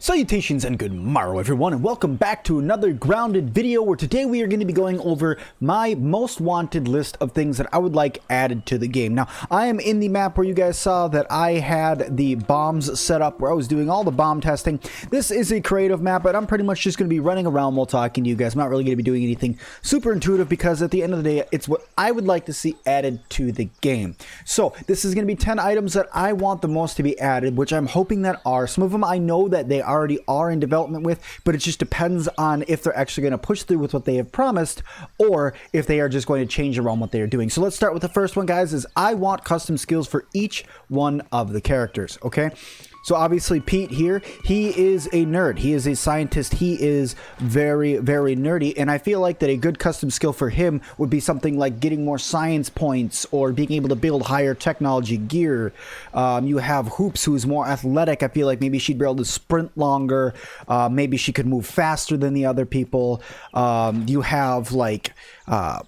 Salutations and good morrow everyone, and welcome back to another grounded video where today we are going to be going over my most wanted list of things that I would like added to the game. Now, I am in the map where you guys saw that I had the bombs set up where I was doing all the bomb testing. This is a creative map, but I'm pretty much just going to be running around while talking to you guys. I'm not really going to be doing anything super intuitive because at the end of the day, it's what I would like to see added to the game. So, this is going to be 10 items that I want the most to be added, which I'm hoping that are. Some of them I know that they already are in development with, but it just depends on if they're actually going to push through with what they have promised or if they are just going to change around what they are doing. So let's start with the first one, guys, is I want custom skills for each one of the characters, okay? So obviously Pete here, he is a nerd. He is a scientist. He is very, very nerdy. And I feel like that a good custom skill for him would be something like getting more science points or being able to build higher technology gear. You have Hoops, who is more athletic. I feel like maybe she'd be able to sprint longer. Maybe she could move faster than the other people. You have like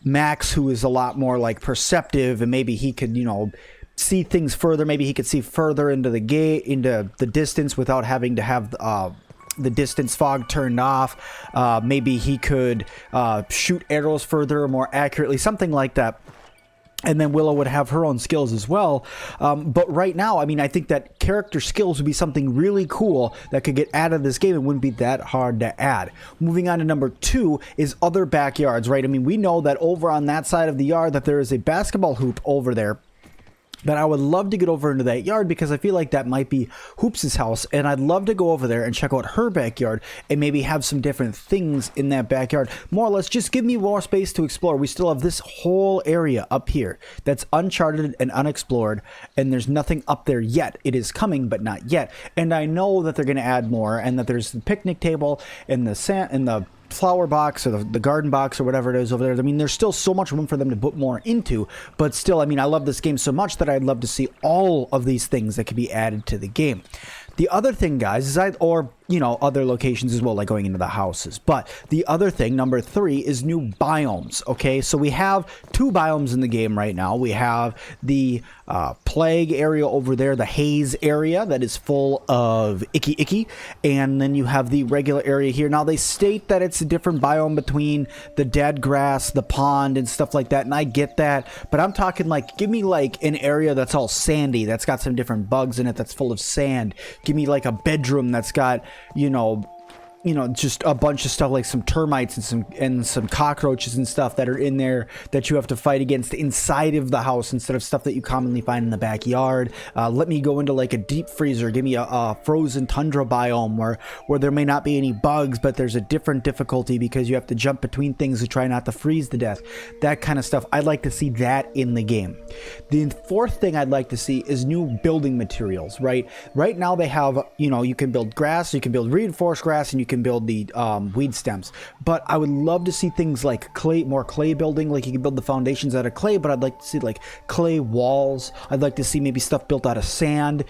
Max, who is a lot more like perceptive, and maybe he could, you know, see things further. Maybe he could see further into the gate, into the distance without having to have the distance fog turned off. Maybe he could shoot arrows further or more accurately, something like that. And then Willow would have her own skills as well. But right now, I mean, I think that character skills would be something really cool that could get added to this game and wouldn't be that hard to add. Moving on to number 2 is other backyards, right? I mean, we know that over on that side of the yard that there is a basketball hoop over there. But I would love to get over into that yard because I feel like that might be Hoops' house, and I'd love to go over there and check out her backyard and maybe have some different things in that backyard. More or less, just give me more space to explore. We still have this whole area up here that's uncharted and unexplored, and there's nothing up there yet. It is coming, but not yet. And I know that they're going to add more, and that there's the picnic table and the sand and the flower box or the garden box or whatever it is over there. I mean, there's still so much room for them to put more into, but still, I mean, I love this game so much that I'd love to see all of these things that could be added to the game. The other thing, guys, is or you know, other locations as well, like going into the houses. But the other thing, number 3, is new biomes, okay? So we have 2 biomes in the game right now. We have the plague area over there, the haze area that is full of icky, and then you have the regular area here. Now, they state that it's a different biome between the dead grass, the pond, and stuff like that, and I get that, but I'm talking like, give me like an area that's all sandy, that's got some different bugs in it, that's full of sand. Give me like a bedroom that's got, you know, just a bunch of stuff like some termites and some cockroaches and stuff that are in there that you have to fight against inside of the house instead of stuff that you commonly find in the backyard. Let me go into like a deep freezer. Give me a frozen tundra biome where there may not be any bugs, but there's a different difficulty because you have to jump between things to try not to freeze to death. That kind of stuff. I'd like to see that in the game. The 4th thing I'd like to see is new building materials, right? Right now they have, you know, you can build grass, you can build reinforced grass, and you can build the weed stems, but I would love to see things like clay, more clay building, like you can build the foundations out of clay, but I'd like to see like clay walls. I'd like to see maybe stuff built out of sand.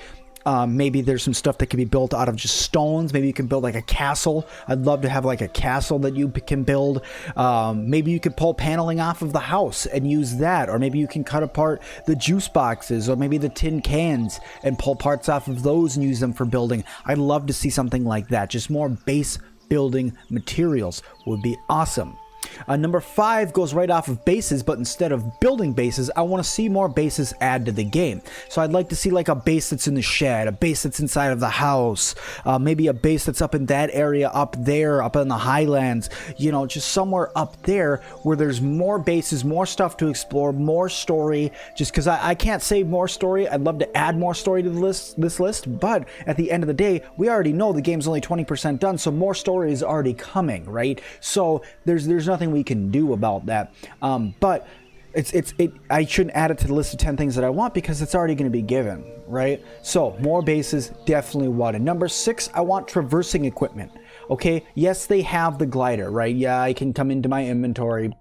Maybe there's some stuff that can be built out of just stones. Maybe you can build like a castle. I'd love to have like a castle that you can build. Maybe you could pull paneling off of the house and use that. Or maybe you can cut apart the juice boxes or maybe the tin cans and pull parts off of those and use them for building. I'd love to see something like that. Just more base building materials would be awesome. Number 5 goes right off of bases, but instead of building bases, I want to see more bases add to the game. So I'd like to see like a base that's in the shed, a base that's inside of the house, maybe a base that's up in that area up there, up in the highlands, you know, just somewhere up there where there's more bases, more stuff to explore, more story. Just because I can't say more story. I'd love to add more story to this list, but at the end of the day, we already know the game's only 20% done, so more story is already coming, right? So there's nothing we can do about that, but I shouldn't add it to the list of 10 things that I want because it's already going to be given, right? So more bases, definitely wanted. Number 6, I want traversing equipment. Okay, yes, they have the glider, right? Yeah, I can come into my inventory.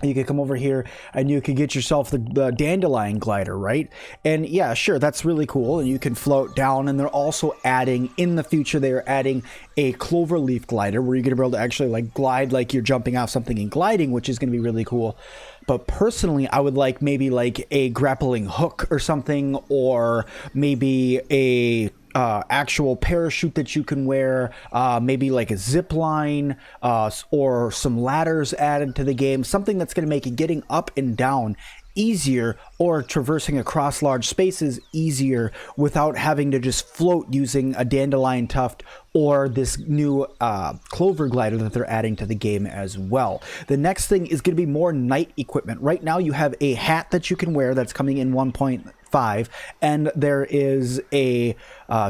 You could come over here and you could get yourself the dandelion glider, right? And yeah, sure, that's really cool. And you can float down, and they're also adding, in the future, they're adding a clover leaf glider where you're going to be able to actually like glide like you're jumping off something and gliding, which is going to be really cool. But personally, I would like maybe like a grappling hook or something, or maybe a actual parachute that you can wear, maybe like a zip line, or some ladders added to the game, something that's going to make it getting up and down easier, or traversing across large spaces easier without having to just float using a dandelion tuft or this new clover glider that they're adding to the game as well. The next thing is going to be more night equipment. Right now you have a hat that you can wear that's coming in 1.5, and there is a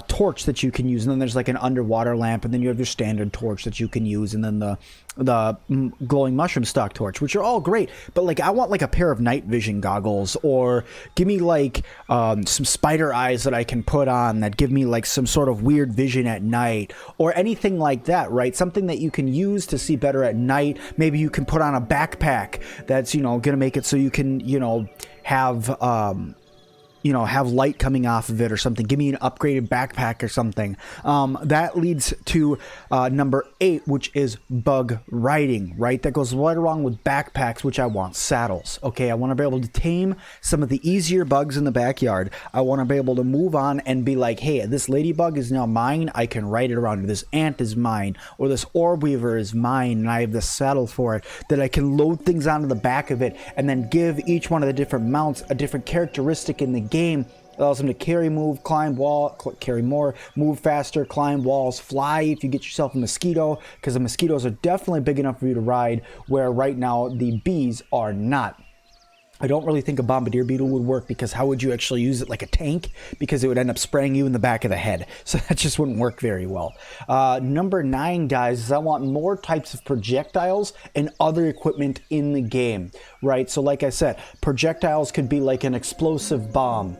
torch that you can use, and then there's like an underwater lamp, and then you have your standard torch that you can use, and then the glowing mushroom stock torch, which are all great. But like, I want like a pair of night vision goggles, or give me like some spider eyes that I can put on that give me like some sort of weird vision at night, or anything like that, right? Something that you can use to see better at night. Maybe you can put on a backpack that's, you know, gonna make it so you can, you know, have have light coming off of it or something. Give me an upgraded backpack or something. That leads to number 8, which is bug riding, right? That goes right along with backpacks, which I want saddles. Okay, I want to be able to tame some of the easier bugs in the backyard. I want to be able to move on and be like, hey, this ladybug is now mine. I can ride it around. This ant is mine, or this orb weaver is mine, and I have this saddle for it that I can load things onto the back of it, and then give each one of the different mounts a different characteristic in the game. Allows them to carry, move, climb wall, carry more, move faster, climb walls, fly if you get yourself a mosquito, because the mosquitoes are definitely big enough for you to ride, where right now the bees are not. I don't really think a bombardier beetle would work, because how would you actually use it like a tank? Because it would end up spraying you in the back of the head. So that just wouldn't work very well. Number 9, guys, is I want more types of projectiles and other equipment in the game, right? So like I said, projectiles could be like an explosive bomb,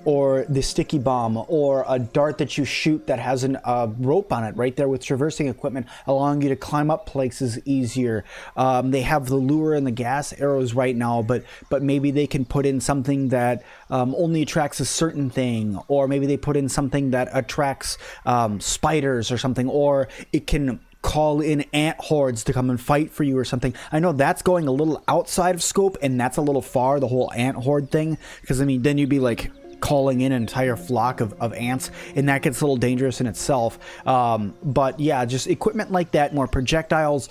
or the sticky bomb, or a dart that you shoot that has a rope on it right there with traversing equipment, allowing you to climb up places easier. They have the lure and the gas arrows right now, but maybe they can put in something that only attracts a certain thing, or maybe they put in something that attracts spiders or something, or it can call in ant hordes to come and fight for you or something. I know that's going a little outside of scope, and that's a little far, the whole ant horde thing, because I mean, then you'd be like calling in an entire flock of ants, and that gets a little dangerous in itself. But yeah, just equipment like that, more projectiles,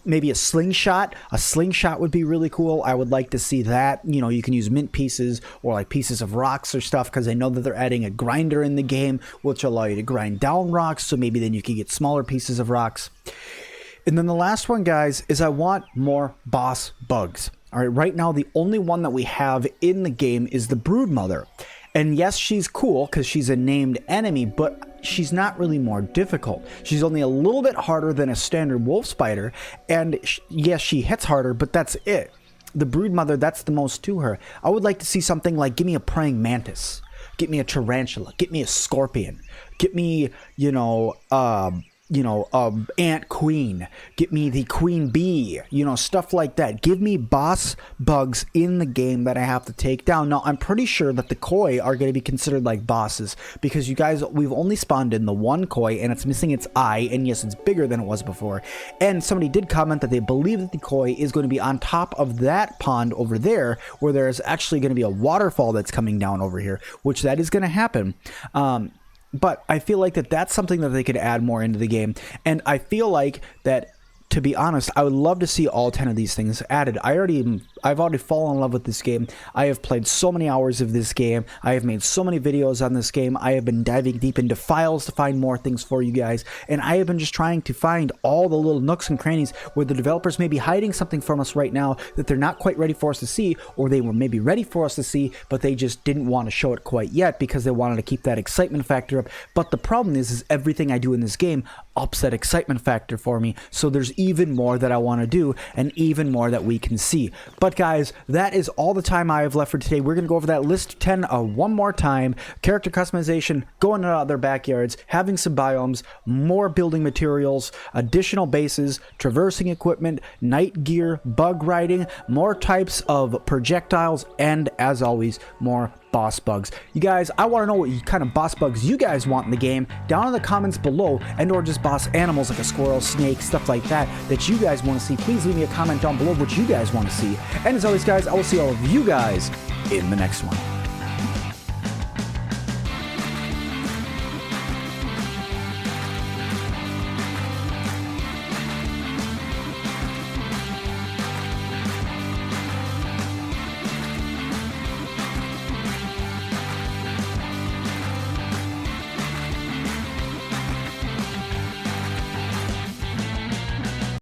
maybe a slingshot. A slingshot would be really cool. I would like to see that. You know, you can use mint pieces or like pieces of rocks or stuff, because I know that they're adding a grinder in the game, which allow you to grind down rocks, so maybe then you can get smaller pieces of rocks. And then the last one, guys, is I want more boss bugs. All right, right now the only one that we have in the game is the Broodmother. And yes, she's cool because she's a named enemy, but she's not really more difficult. She's only a little bit harder than a standard wolf spider, and yes, she hits harder, but that's it. The Broodmother, that's the most to her. I would like to see something like, give me a praying mantis, get me a tarantula, get me a scorpion, get me, ant queen, get me the queen bee, stuff like that. Give me boss bugs in the game that I have to take down. Now, I'm pretty sure that the koi are going to be considered like bosses, because you guys, we've only spawned in the one koi, and it's missing its eye, and yes, it's bigger than it was before. And somebody did comment that they believe that the koi is going to be on top of that pond over there, where there's actually going to be a waterfall that's coming down over here, which that is going to happen. But I feel like that's something that they could add more into the game. And I feel like that, to be honest, I would love to see all 10 of these things added. I've already fallen in love with this game. I have played so many hours of this game. I have made so many videos on this game. I have been diving deep into files to find more things for you guys. And I have been just trying to find all the little nooks and crannies where the developers may be hiding something from us right now that they're not quite ready for us to see, or they were maybe ready for us to see, but they just didn't want to show it quite yet because they wanted to keep that excitement factor up. But the problem is everything I do in this game ups that excitement factor for me. So there's even more that I want to do, and even more that we can see. But guys, that is all the time I have left for today. We're going to go over that list 10 one more time. Character customization, going to other backyards, having some biomes, more building materials, additional bases, traversing equipment, night gear, bug riding, more types of projectiles, and as always, more boss bugs. You guys, I want to know what kind of boss bugs you guys want in the game down in the comments below, and or just boss animals like a squirrel, snake, stuff like that you guys want to see. Please leave me a comment down below what you guys want to see. And as always, guys, I will see all of you guys in the next one.